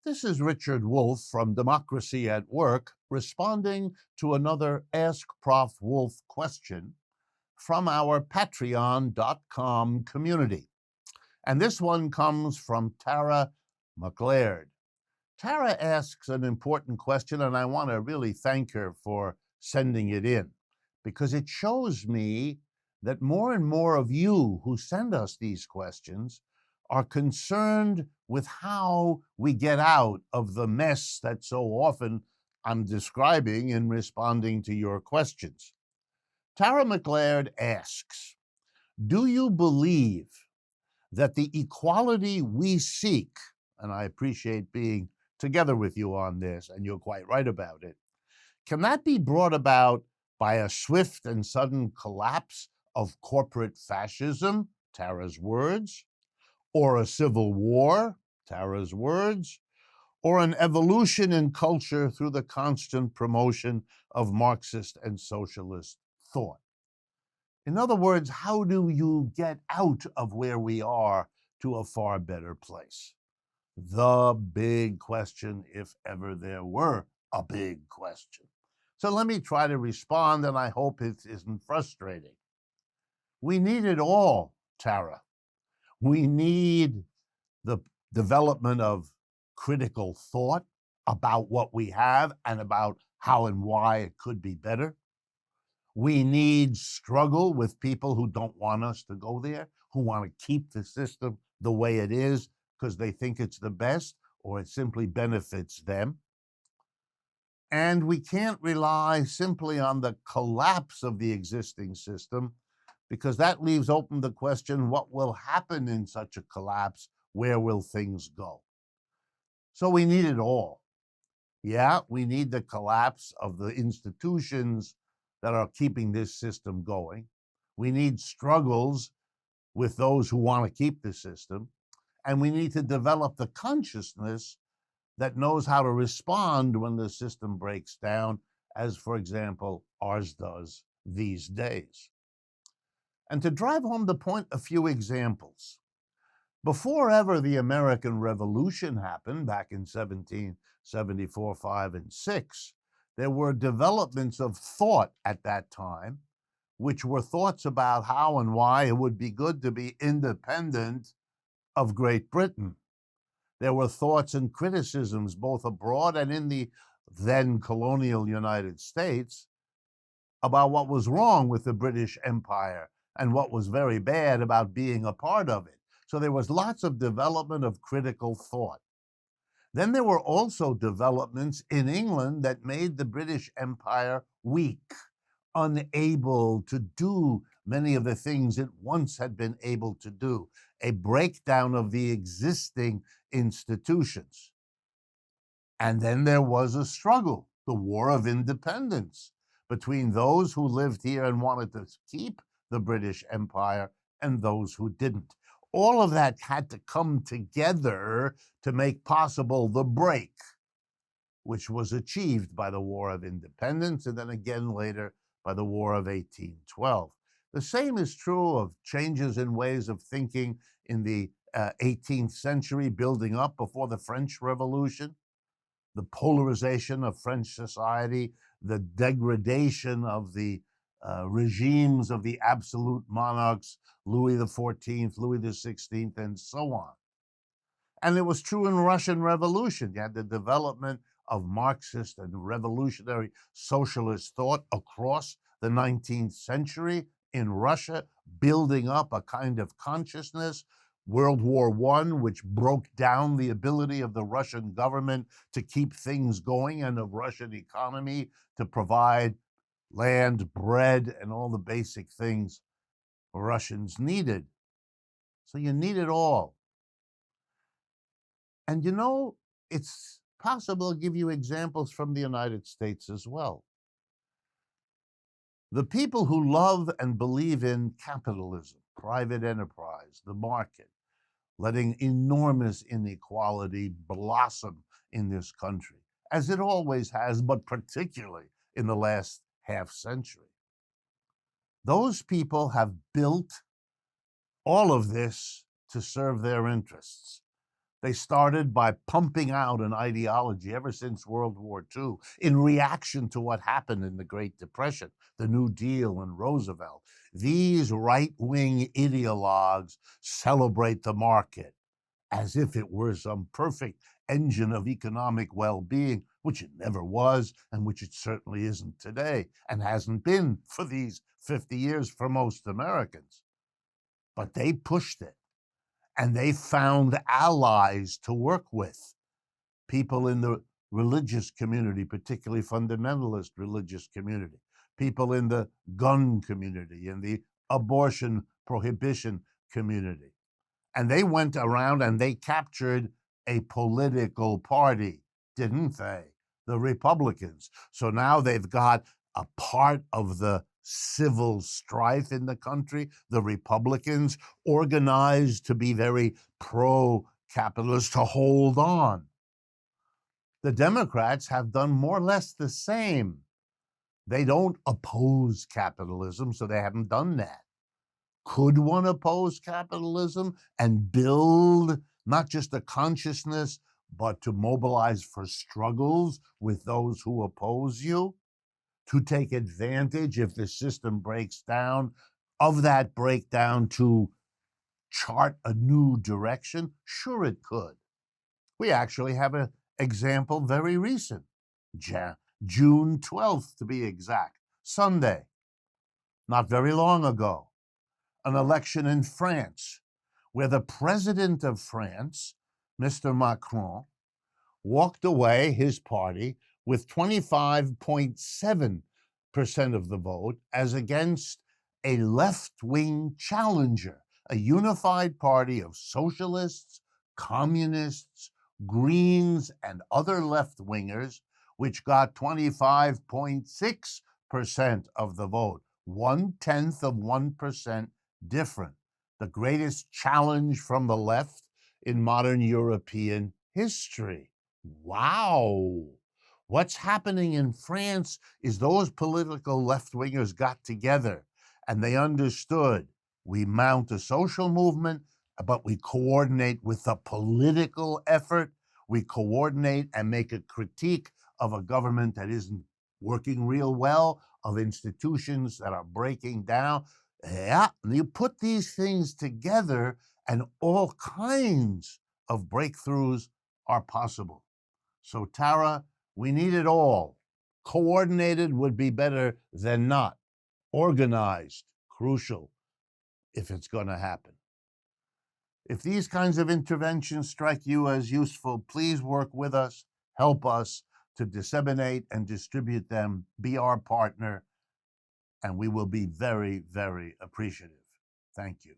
This is Richard Wolff from Democracy at Work, responding to another Ask Prof Wolff question from our Patreon.com community. And this one comes from Tara McLeod. Tara asks an important question, and I want to really thank her for sending it in, because it shows me that more and more of you who send us these questions are concerned with how we get out of the mess that so often I'm describing in responding to your questions. Tara McLeod asks, do you believe that the equality we seek, and I appreciate being together with you on this, and you're quite right about it, can that be brought about by a swift and sudden collapse of corporate fascism, Tara's words, or a civil war, Tara's words, or an evolution in culture through the constant promotion of Marxist and socialist thought? In other words, how do you get out of where we are to a far better place? The big question, if ever there were a big question. So let me try to respond, and I hope it isn't frustrating. We need it all, Tara. We need the development of critical thought about what we have and about how and why it could be better. We need struggle with people who don't want us to go there, who want to keep the system the way it is because they think it's the best or it simply benefits them. And we can't rely simply on the collapse of the existing system, because that leaves open the question, what will happen in such a collapse? Where will things go? So we need it all. Yeah, we need the collapse of the institutions that are keeping this system going. We need struggles with those who want to keep the system. And we need to develop the consciousness that knows how to respond when the system breaks down, as, for example, ours does these days. And to drive home the point, a few examples. Before ever the American Revolution happened back in 1774, 5, and 6, there were developments of thought at that time, which were thoughts about how and why it would be good to be independent of Great Britain. There were thoughts and criticisms both abroad and in the then colonial United States about what was wrong with the British Empire and what was very bad about being a part of it. So there was lots of development of critical thought. Then there were also developments in England that made the British Empire weak, unable to do many of the things it once had been able to do, a breakdown of the existing institutions. And then there was a struggle, the War of Independence, between those who lived here and wanted to keep the British Empire and those who didn't. All of that had to come together to make possible the break, which was achieved by the War of Independence and then again later by the War of 1812. The same is true of changes in ways of thinking in the 18th century, building up before the French Revolution, the polarization of French society, the degradation of the regimes of the absolute monarchs, Louis XIV, Louis XVI, and so on. And it was true in Russian Revolution. You had the development of Marxist and revolutionary socialist thought across the 19th century in Russia, building up a kind of consciousness. World War I, which broke down the ability of the Russian government to keep things going and of Russian economy to provide land, bread, and all the basic things Russians needed. So you need it all. And you know, it's possible to give you examples from the United States as well. The people who love and believe in capitalism, private enterprise, the market, letting enormous inequality blossom in this country, as it always has, but particularly in the last half century. Those people have built all of this to serve their interests. They started by pumping out an ideology ever since World War II in reaction to what happened in the Great Depression, the New Deal and Roosevelt. These right-wing ideologues celebrate the market as if it were some perfect engine of economic well-being, which it never was, and which it certainly isn't today, and hasn't been for these 50 years for most Americans. But they pushed it, and they found allies to work with, people in the religious community, particularly fundamentalist religious community, people in the gun community, in the abortion prohibition community. And they went around and they captured a political party, didn't they? The Republicans. So now they've got a part of the civil strife in the country, the Republicans, organized to be very pro-capitalist, to hold on. The Democrats have done more or less the same. They don't oppose capitalism, so they haven't done that. Could one oppose capitalism and build not just a consciousness, but to mobilize for struggles with those who oppose you? To take advantage, if the system breaks down, of that breakdown to chart a new direction? Sure, it could. We actually have an example very recent, June 12th to be exact, Sunday, not very long ago. An election in France, where the president of France, Mr. Macron, walked away, his party, with 25.7% of the vote, as against a left-wing challenger, a unified party of socialists, communists, Greens, and other left-wingers, which got 25.6% of the vote, 0.1% different. The greatest challenge from the left in modern European history. Wow. What's happening in France is those political left-wingers got together and they understood we mount a social movement, but we coordinate with a political effort. We coordinate and make a critique of a government that isn't working real well, of institutions that are breaking down. Yeah, and you put these things together and all kinds of breakthroughs are possible. So, Tara, we need it all. Coordinated would be better than not. Organized, crucial, if it's going to happen. If these kinds of interventions strike you as useful, please work with us, help us to disseminate and distribute them, be our partner, and we will be very, very appreciative. Thank you.